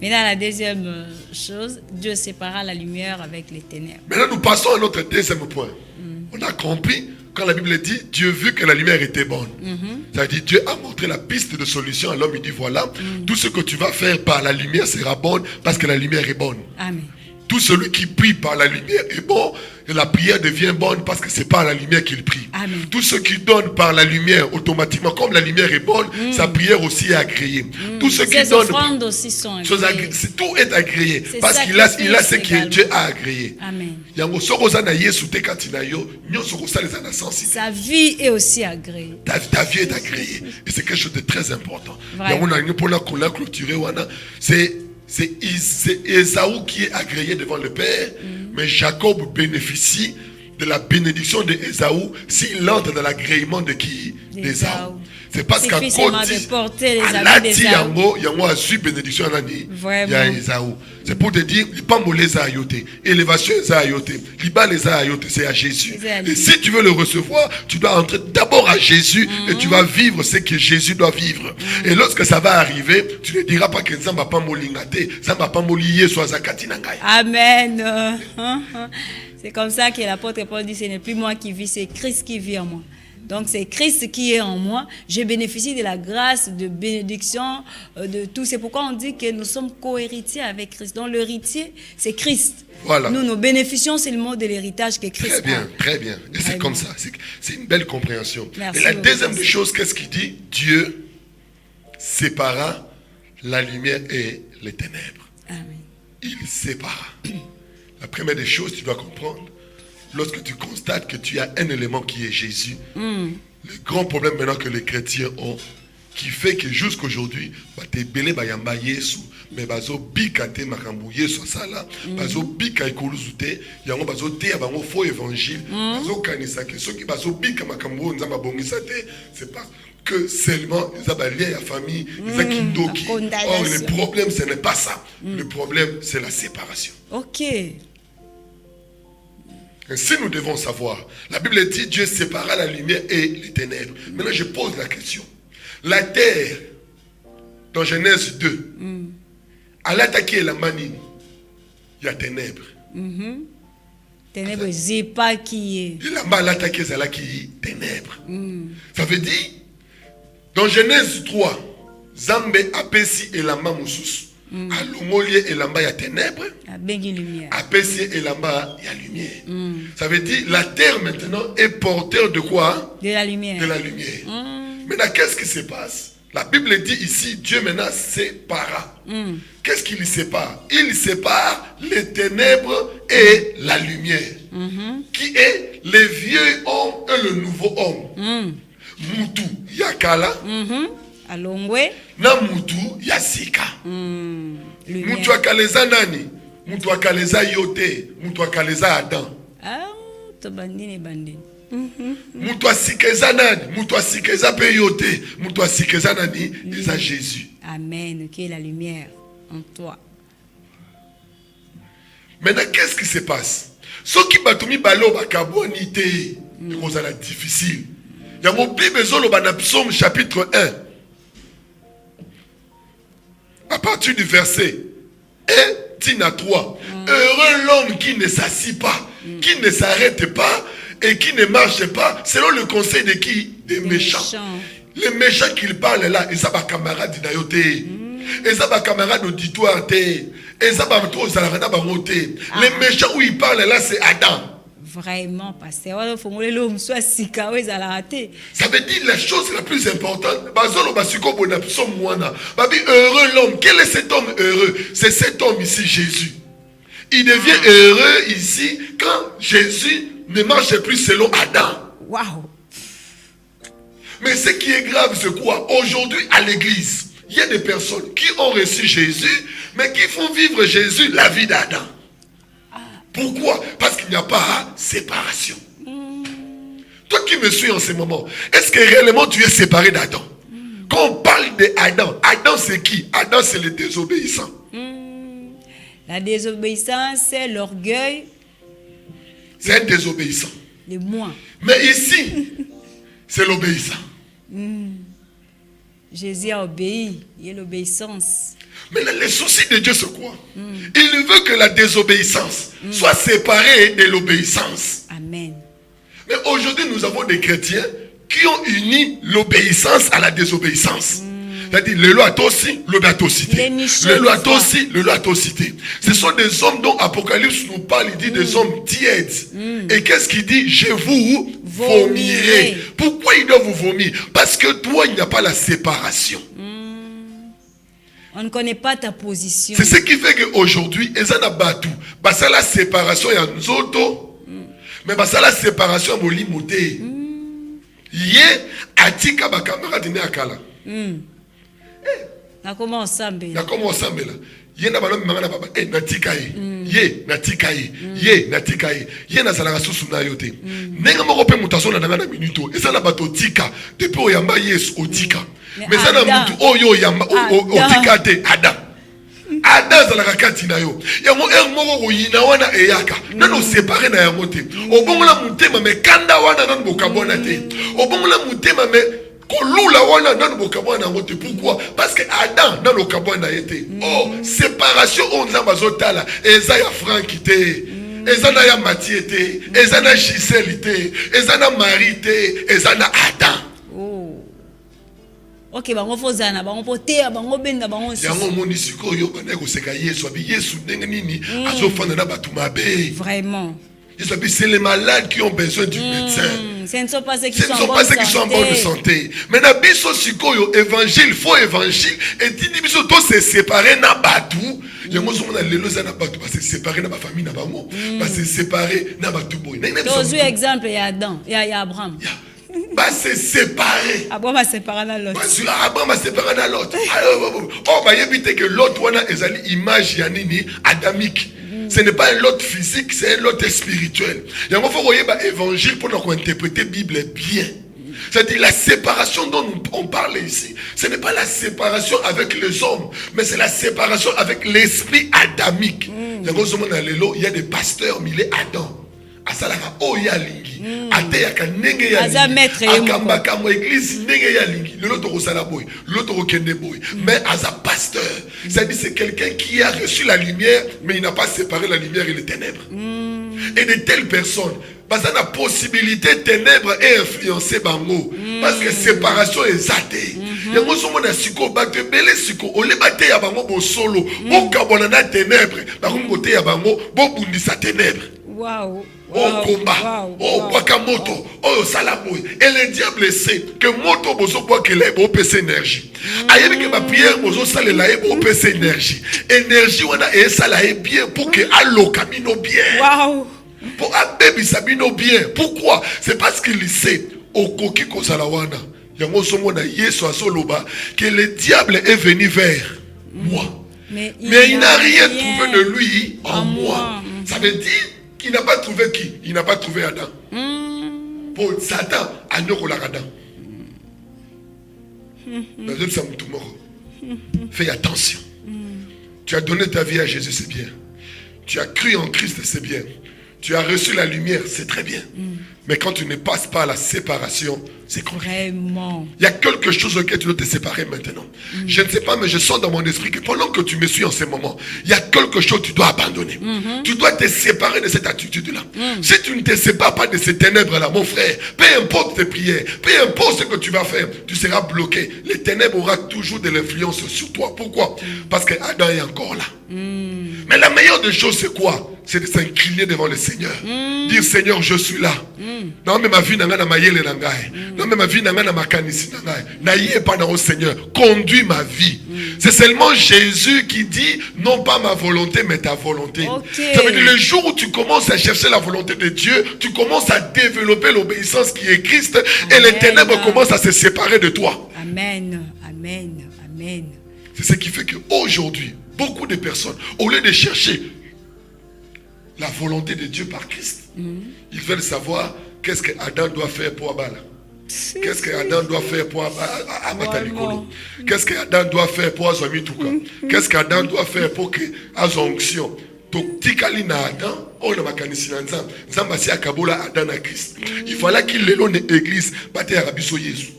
Speaker 2: Maintenant, la deuxième chose, Dieu sépara la lumière avec les ténèbres.
Speaker 3: Maintenant, nous passons à notre deuxième point. On a compris, quand la Bible dit, Dieu vu que la lumière était bonne. Ça dit, Dieu a montré la piste de solution à l'homme. Il dit, voilà, tout ce que tu vas faire par la lumière sera bon parce que la lumière est bonne.
Speaker 2: Amen.
Speaker 3: Tout celui qui prie par la lumière est bon, et la prière devient bonne parce que c'est par la lumière qu'il prie.
Speaker 2: Amen.
Speaker 3: Tout ce qui donne par la lumière, automatiquement, comme la lumière est bonne, sa prière aussi est agréée. Tout ce qui donne,
Speaker 2: offrandes aussi sont agréées.
Speaker 3: tout est agréé parce qu'il a ce que Dieu a agréé.
Speaker 2: Amen. Sa vie est aussi agréée.
Speaker 3: Ta vie est agréée. Et c'est quelque chose de très important. C'est Ésaü qui est agréé devant le Père, mais Jacob bénéficie de la bénédiction d'Ésaü s'il entre dans l'agrément de qui? D'Ésaü. C'est parce qu'à cause de yango a su bénédiction à Ésaü. C'est pour te dire, il pas les a ayoté. Élévation les a ayoté. Liba les a ayoté. C'est à Jésus. Et si tu veux le recevoir, tu dois entrer d'abord à Jésus et tu vas vivre ce que Jésus doit vivre. Et lorsque ça va arriver, tu ne diras pas que Zamba pas molingate, Zamba pas molié soit zakati nangai.
Speaker 2: Amen. C'est comme ça que l'apôtre Paul dit, ce n'est plus moi qui vis, c'est Christ qui vit en moi. Donc c'est Christ qui est en moi. Je bénéficie de la grâce, de bénédiction, de tout. C'est pourquoi on dit que nous sommes co-héritiers avec Christ. Donc l'héritier, c'est Christ.
Speaker 3: Voilà.
Speaker 2: Nous bénéficions seulement de l'héritage que Christ a.
Speaker 3: Très bien, très bien. Et c'est comme ça. C'est une belle compréhension.
Speaker 2: Merci.
Speaker 3: Et la deuxième des choses, qu'est-ce qu'il dit? Dieu sépara la lumière et les ténèbres.
Speaker 2: Amen.
Speaker 3: Il sépara. La première des choses, tu dois comprendre, lorsque tu constates que tu as un élément qui est Jésus, le grand problème maintenant que les chrétiens ont, qui fait que jusqu'aujourd'hui, t'es belé bayamba Yesu, mais bazo bika te makambu Yesu sala, bazo bika ikoluzute, yango bazo te abango faux évangile, bazo kanisa que ceux qui bazo bika makambu nzamba bongisa te, c'est pas que seulement ils ont lien à la famille, ils ont kindoki. Or le problème ce n'est pas ça. Le problème c'est la séparation.
Speaker 2: Ok.
Speaker 3: Ainsi nous devons savoir. La Bible dit Dieu sépara la lumière et les ténèbres. Maintenant je pose la question. La terre, dans Genèse 2, elle a attaqué la manine. Il y a ténèbres.
Speaker 2: Ténèbres, c'est pas qui est.
Speaker 3: Il a attaqué celle qui est ténèbres. Ça veut dire, dans Genèse 3, Zambe apesi elamba mususu. Alongolie elamba ya ténèbres. Apesi elamba ya lumière. Ça veut dire, la terre maintenant est porteur de quoi?
Speaker 2: De la lumière.
Speaker 3: De la lumière. Maintenant, qu'est-ce qui se passe? La Bible dit ici, Dieu maintenant sépara. Qu'est-ce qu'il sépare? Il sépare les ténèbres et la lumière. Qui est le vieux homme et le nouveau homme. Mutu yakala.
Speaker 2: Alongwe.
Speaker 3: Na mutu yasika. Mutu akaleza nani? Mutu akaleza yote. Mutu akaleza Adam.
Speaker 2: Ah, to bandine bandine.
Speaker 3: Mutu asikeza nani? Mutu asikeza peyote. Mutu asikeza nani? C'est Jésus.
Speaker 2: Amen. Qui est la lumière en toi.
Speaker 3: Maintenant, qu'est-ce qui se passe? Ce qui batumi balo bakabonité, c'est la difficile. Il y a mon Bible dans Psaume chapitre 1. À partir du verset 1, Tina 3. Heureux l'homme qui ne s'assit pas, qui ne s'arrête pas et qui ne marche pas selon le conseil de qui? Des méchants. Les méchants qu'ils parlent là, ils sont pas camarades d'Ayote. Ils sont pas camarades d'auditoire. Ils sont pas trop les méchants où ils parlent là, c'est Adam.
Speaker 2: Vraiment, pasteur. Ça veut
Speaker 3: dire la chose la plus importante. Heureux l'homme. Quel est cet homme heureux? C'est cet homme ici, Jésus. Il devient heureux ici quand Jésus ne marche plus selon Adam.
Speaker 2: Waouh!
Speaker 3: Mais ce qui est grave, c'est quoi? Aujourd'hui, à l'église, il y a des personnes qui ont reçu Jésus, mais qui font vivre Jésus la vie d'Adam. Pourquoi? Parce qu'il n'y a pas séparation. Toi qui me suis en ce moment, est-ce que réellement tu es séparé d'Adam? Quand on parle d'Adam, Adam c'est qui? Adam c'est le désobéissant.
Speaker 2: La désobéissance, c'est l'orgueil.
Speaker 3: C'est un désobéissant.
Speaker 2: Le moi.
Speaker 3: Mais ici, c'est l'obéissant.
Speaker 2: Jésus a obéi. Il y a l'obéissance.
Speaker 3: Mais le souci de Dieu, c'est quoi? Il veut que la désobéissance soit séparée de l'obéissance.
Speaker 2: Amen.
Speaker 3: Mais aujourd'hui, nous avons des chrétiens qui ont uni l'obéissance à la désobéissance. C'est-à-dire, le loi aussi, le loi cité. Le loi aussi, le loi cité. Ce sont des hommes dont Apocalypse nous parle, il dit des hommes tièdes. Et qu'est-ce qu'il dit? Je vous vomirai. Pourquoi il doit vous vomir? Parce que toi, il n'y a pas la séparation.
Speaker 2: On ne connaît pas ta position.
Speaker 3: C'est ce qui fait qu'aujourd'hui, ils en abattent tout. C'est la séparation, il y a un autre. Mais c'est la séparation, il y a un autre. Il y a un camarade qui akala.
Speaker 2: Na comment ensemble.
Speaker 3: Na comment ensemble là. Il y a un ballon qui m'a natika. Ye natika ye. Ye natika ye. Ye nazalaka susu na yo te. Nenga moko pe mutu azona nanga na minuto. Eza na bato tika. Depuis oyamba Yesu otika. Mais ça na mutu oyo oyamba otika te Adam. Adam zalaka kati na yo. Yango moko koyina wana eyaka. Nano séparé na yango te. Obongola mutema me kanda wana nano bokabona te. Obongola mutema me kolula wana nano bokabona yango te. Pourquoi? Parce que Adam nano kabona yete. Oh, séparation on nzamba zotala. Eza ya Frank te. Eza na ya Mathieu te. Eza na Gisèle te. Eza na Marie te. Eza na Adam.
Speaker 2: Ok, bango fozana, bango potea, bango benda, bango sisi.
Speaker 3: Yango moni sikoyo bana ko seka Yesu abi Yesu ndenge nini azofanda na batu mabe.
Speaker 2: Vraiment.
Speaker 3: C'est les malades qui ont besoin du médecin.
Speaker 2: Ce ne sont pas ceux qui
Speaker 3: sont en bonne santé. Mais na biso sikoyo évangile, faux évangile et dit biso to se séparer na batu. Yango so na lelo za na batu parce que séparer na ba famille na bango, parce que séparer na batu boy.
Speaker 2: Tozu exemple ya Adam, ya Abraham.
Speaker 3: Bah c'est séparé.
Speaker 2: Abraham a séparé dans l'autre.
Speaker 3: Abraham a séparé dans l'autre. Oh bah éviter que l'autre wana ezali image ya nini adamique. Ce n'est pas un lot physique, c'est un lot spirituel. Il faut voyez évangile pour nous interpréter la Bible bien. C'est-à-dire la séparation dont on parle ici. Ce n'est pas la séparation avec les hommes, mais c'est la séparation avec l'esprit adamique. Il y a des pasteurs, mais il est Adam. Asalaka oya lingi ate yaka nenge ya lingi akambaka mo église nenge ya lingi l'autre osala boy l'autre okende boy mais as a pasteur ça dit c'est quelqu'un qui a reçu la lumière mais il n'a pas séparé la lumière et les ténèbres et de telles personnes parce que la possibilité ténèbres et influencer bango parce que séparation est athée yango somo na siko bato belé siko ole baté ya bango bo solo bo kabona na ténèbres ba côté ya bango bo bundisa ténèbres.
Speaker 2: Wow.
Speaker 3: Oh combat, oh Wakamoto, oh Salaboy. Et le diable sait que moto bozo boit que l'air pour PC énergie. Aïe que ma prière bozo sale l'air pour PC énergie. Énergie on a et ça l'air bien pour que allo camino bien.
Speaker 2: Wow.
Speaker 3: Pour un baby sabino bien. Pourquoi? C'est parce qu'il sait au koki ko salawana. Yango somo na Yesu asoloba que le diable est venu vers moi. Mais il n'a rien trouvé de lui en moi. Ça veut dire il n'a pas trouvé qui? Il n'a pas trouvé Adam. Pour Satan, Agno la Adam. Fais attention. Tu as donné ta vie à Jésus, c'est bien. Tu as cru en Christ, c'est bien. Tu as reçu la lumière, c'est très bien. Mais quand tu ne passes pas à la séparation, c'est compliqué.
Speaker 2: Vraiment.
Speaker 3: Il y a quelque chose auquel tu dois te séparer maintenant. Je ne sais pas, mais je sens dans mon esprit que pendant que tu me suis en ce moment, il y a quelque chose que tu dois abandonner. Tu dois te séparer de cette attitude-là. Si tu ne te sépares pas de ces ténèbres-là, mon frère, peu importe tes prières, peu importe ce que tu vas faire, tu seras bloqué. Les ténèbres auront toujours de l'influence sur toi. Pourquoi? Parce que Adam est encore là. Mais la meilleure des choses, c'est quoi? C'est de s'incliner devant le Seigneur. Dire, Seigneur, je suis là. Non, mais ma vie n'a pas mayele nangai. Non, mais ma vie n'a pas makanisi nangai. N'ayez pas dans le Seigneur. Conduis ma vie. C'est seulement Jésus qui dit, non pas ma volonté, mais ta volonté. Ça veut dire, le jour où tu commences à chercher la volonté de Dieu, tu commences à développer l'obéissance qui est Christ. Et les ténèbres commencent à se séparer de toi.
Speaker 2: Amen. Amen. Amen.
Speaker 3: C'est ce qui fait qu'aujourd'hui, beaucoup de personnes, au lieu de chercher la volonté de Dieu par Christ, ils veulent savoir qu'est-ce que Adam doit faire pour Abala. Qu'est-ce que Adam doit faire pour Abatalikolo. Qu'est-ce que Adam doit faire pour Azamituka. Qu'est-ce qu'Adam doit faire pour que Azonction. Tikali na Adam, on a makanisi na Nzamba. Nzamba si akabola Adam na Christ. Il fallait qu'il le donne l'église, bate arabiso Jésus.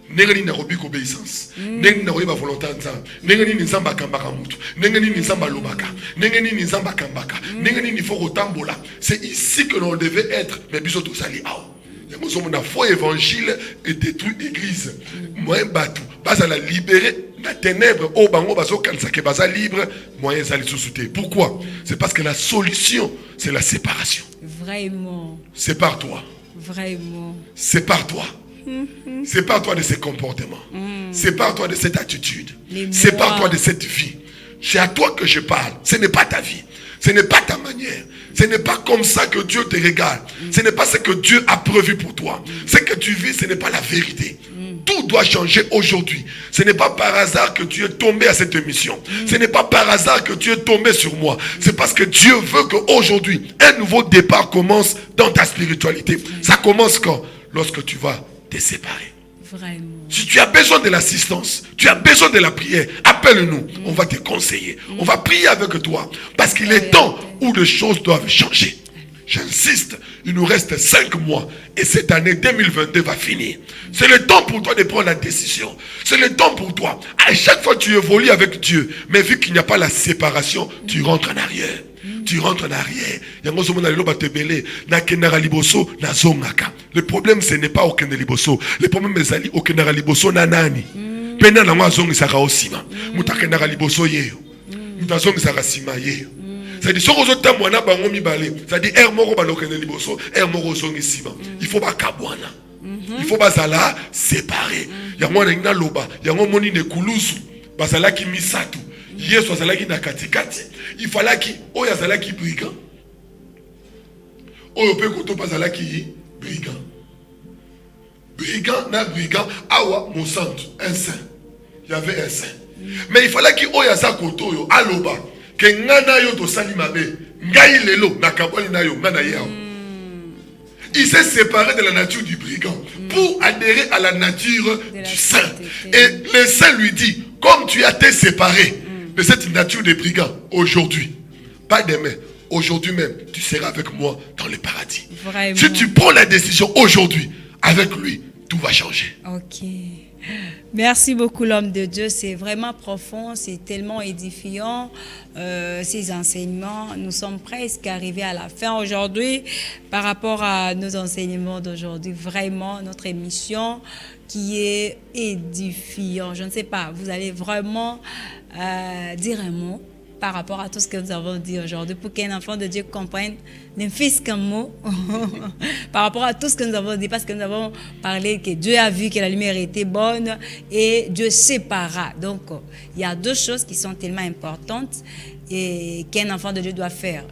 Speaker 3: Nengani na robi obéissance. Nengani na robi volonté nzamba. Nengani ni nzamba kambaka mutu. Nengani ni nzamba lobaka. Nengani ni nzamba kambaka. Nengani ni faut rotambola. C'est ici que l'on devait être. Mais biso to sali ao. Nous sommes dans faux évangile et détruit l'église. Moi batu, basa la libérer la ténèbre au bango baso kansa ke basa libre, moyen sali sous-souté. Pourquoi? C'est parce que la solution c'est la séparation.
Speaker 2: Vraiment.
Speaker 3: Sépare-toi.
Speaker 2: Vraiment.
Speaker 3: Sépare-toi. Sépare-toi de ces comportements. Sépare-toi de cette attitude. Sépare-toi de cette vie. C'est à toi que je parle. Ce n'est pas ta vie. Ce n'est pas ta manière. Ce n'est pas comme ça que Dieu te regarde. Ce n'est pas ce que Dieu a prévu pour toi. Ce que tu vis, ce n'est pas la vérité. tout doit changer aujourd'hui. Ce n'est pas par hasard que tu es tombé à cette émission. Ce n'est pas par hasard que tu es tombé sur moi. C'est parce que Dieu veut qu'aujourd'hui, un nouveau départ commence dans ta spiritualité. Ça commence quand? Lorsque tu vas te séparer.
Speaker 2: Vraiment.
Speaker 3: Si tu as besoin de l'assistance, tu as besoin de la prière, appelle-nous. On va te conseiller. On va prier avec toi. Parce qu'il est temps où les choses doivent changer. J'insiste, il nous reste 5 mois et cette année 2022 va finir. C'est le temps pour toi de prendre la décision. C'est le temps pour toi. À chaque fois tu évolues avec Dieu, mais vu qu'il n'y a pas la séparation, tu rentres en arrière. Tu rentres en arrière. Le problème ce n'est pas aucun liboso. Le problème c'est aucun liboso nanani. Pena na mwazongi saka osima. Mutakendaka liboso yeyo. Mutazongi saka sima yeyo. C'est-à-dire, si on a un bango mibale, c'est-à-dire, er moko balokene liboso, er moko zongi sima. Il faut pas kabwana. Il faut pas la séparer. Yango na loba, yango moni ne kulusu, basala ki misatu. Yesu azala ki na katikati. Il fallait ki oya azala ki brigand. Oyo pe koto basala ki brigand. Brigand na brigand, awa mon centre, un saint. Il y avait un saint. Mais il fallait ki oya za koto yo aloba. Que ngana yo to sali mabe ngai lelo nakaboli na yo ngana yao. Il s'est séparé de la nature du brigand pour adhérer à la nature du saint. Et le saint lui dit, comme tu as été séparé de cette nature de brigand aujourd'hui, pas demain, aujourd'hui même, tu seras avec moi dans le paradis. Vraiment. Si tu prends la décision aujourd'hui avec lui, tout va changer.
Speaker 2: Ok. Merci beaucoup l'homme de Dieu, c'est vraiment profond, c'est tellement édifiant, ces enseignements. Nous sommes presque arrivés à la fin aujourd'hui par rapport à nos enseignements d'aujourd'hui. Vraiment, notre émission qui est édifiant. Je ne sais pas, vous allez vraiment dire un mot par rapport à tout ce que nous avons dit aujourd'hui pour qu'un enfant de Dieu comprenne ne fût-ce qu'un mot par rapport à tout ce que nous avons dit, parce que nous avons parlé que Dieu a vu que la lumière était bonne et Dieu sépara. Donc il y a 2 choses qui sont tellement importantes et qu'un enfant de Dieu doit faire.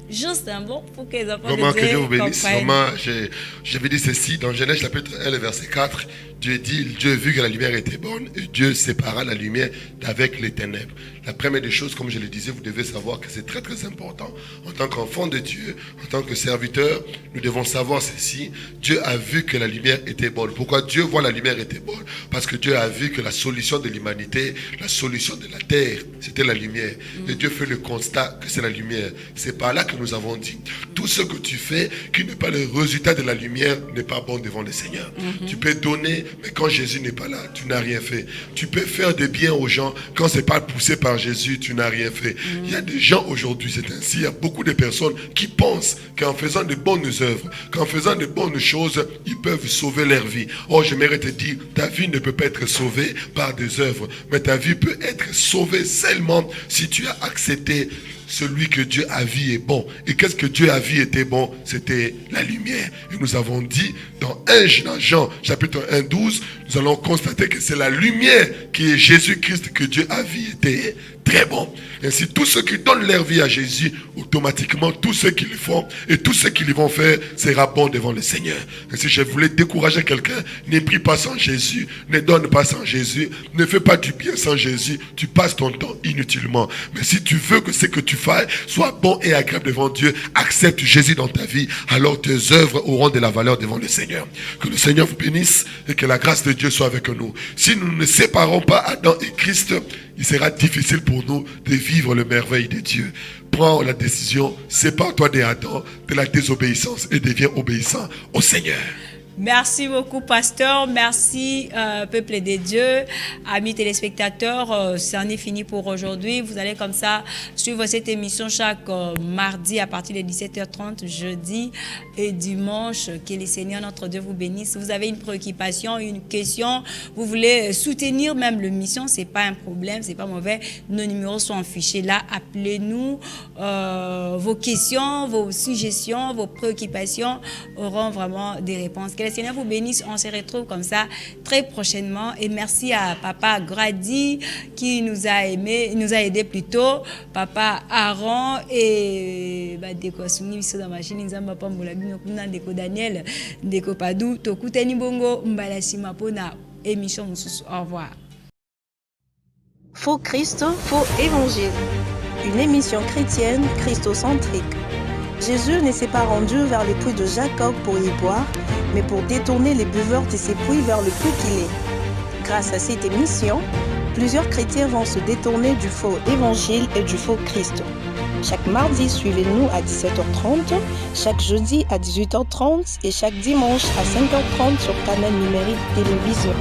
Speaker 2: Juste un mot pour que les enfants de Dieu
Speaker 3: que Dieu vous bénisse.
Speaker 2: comprennent.
Speaker 3: Je vais dire ceci dans Genèse chapitre 1, verset 4. Dieu dit, Dieu vu que la lumière était bonne et Dieu sépara la lumière d'avec les ténèbres. La première des choses, comme je le disais, vous devez savoir que c'est très très important. En tant qu'enfant de Dieu, en tant que serviteur, nous devons savoir ceci. Dieu a vu que la lumière était bonne. Pourquoi Dieu voit la lumière était bonne? Parce que Dieu a vu que la solution de l'humanité, la solution de la terre, c'était la lumière. Et Dieu fait le constat que c'est la lumière. C'est par là que nous avons dit, tout ce que tu fais qui n'est pas le résultat de la lumière n'est pas bon devant le Seigneur. Tu peux donner, mais quand Jésus n'est pas là, tu n'as rien fait. Tu peux faire des biens aux gens, quand ce n'est pas poussé par Jésus, tu n'as rien fait. Il y a des gens aujourd'hui, c'est ainsi, il y a beaucoup de personnes qui pensent qu'en faisant de bonnes œuvres, qu'en faisant de bonnes choses, ils peuvent sauver leur vie. Oh, j'aimerais te dire, ta vie ne peut pas être sauvée par des œuvres, mais ta vie peut être sauvée seulement si tu as accepté celui que Dieu a vu est bon. Et qu'est-ce que Dieu a vu était bon? C'était la lumière. Et nous avons dit dans 1 Jean chapitre 1, 12, nous allons constater que c'est la lumière qui est Jésus-Christ que Dieu a vu était très bon. Ainsi, tous ceux qui donnent leur vie à Jésus, automatiquement, tous ceux qui le font et tous ceux qui le vont faire sera bon devant le Seigneur. Ainsi, je voulais décourager quelqu'un, ne prie pas sans Jésus, ne donne pas sans Jésus, ne fais pas du bien sans Jésus, tu passes ton temps inutilement. Mais si tu veux que ce que tu fasses soit bon et agréable devant Dieu, accepte Jésus dans ta vie, alors tes œuvres auront de la valeur devant le Seigneur. Que le Seigneur vous bénisse et que la grâce de Dieu soit avec nous. Si nous ne séparons pas Adam et Christ, il sera difficile pour nous de vivre le merveille de Dieu. Prends la décision, sépare-toi d'Adam, de la désobéissance et deviens obéissant au Seigneur.
Speaker 2: Merci beaucoup, pasteur. Merci, peuple de Dieu. Amis téléspectateurs, c'en est fini pour aujourd'hui. Vous allez comme ça suivre cette émission chaque mardi à partir de 17h30, jeudi et dimanche. Que le Seigneur, notre Dieu, vous bénisse. Vous avez une préoccupation, une question, vous voulez soutenir même l'émission, c'est pas un problème, c'est pas mauvais. Nos numéros sont affichés là. Appelez-nous. Vos questions, vos suggestions, vos préoccupations auront vraiment des réponses. Que le Seigneur vous bénisse. On se retrouve comme ça très prochainement. Et merci à Papa Grady qui nous a aidé plus tôt. Papa Aaron et Deko Asuni biso dans machine nzamba pambola bino kuna Deko Daniel, Deko Padou, tokutani bongo mbala sima pona émission mosusu. Au revoir.
Speaker 1: Faux Christ, faux évangile. Une émission chrétienne christocentrique. Jésus ne s'est pas rendu vers les puits de Jacob pour y boire, mais pour détourner les buveurs de ces puits vers le puits qu'il est. Grâce à cette émission, plusieurs chrétiens vont se détourner du faux évangile et du faux Christ. Chaque mardi, suivez-nous à 17h30, chaque jeudi à 18h30 et chaque dimanche à 5h30 sur Canal Numérique Télévision.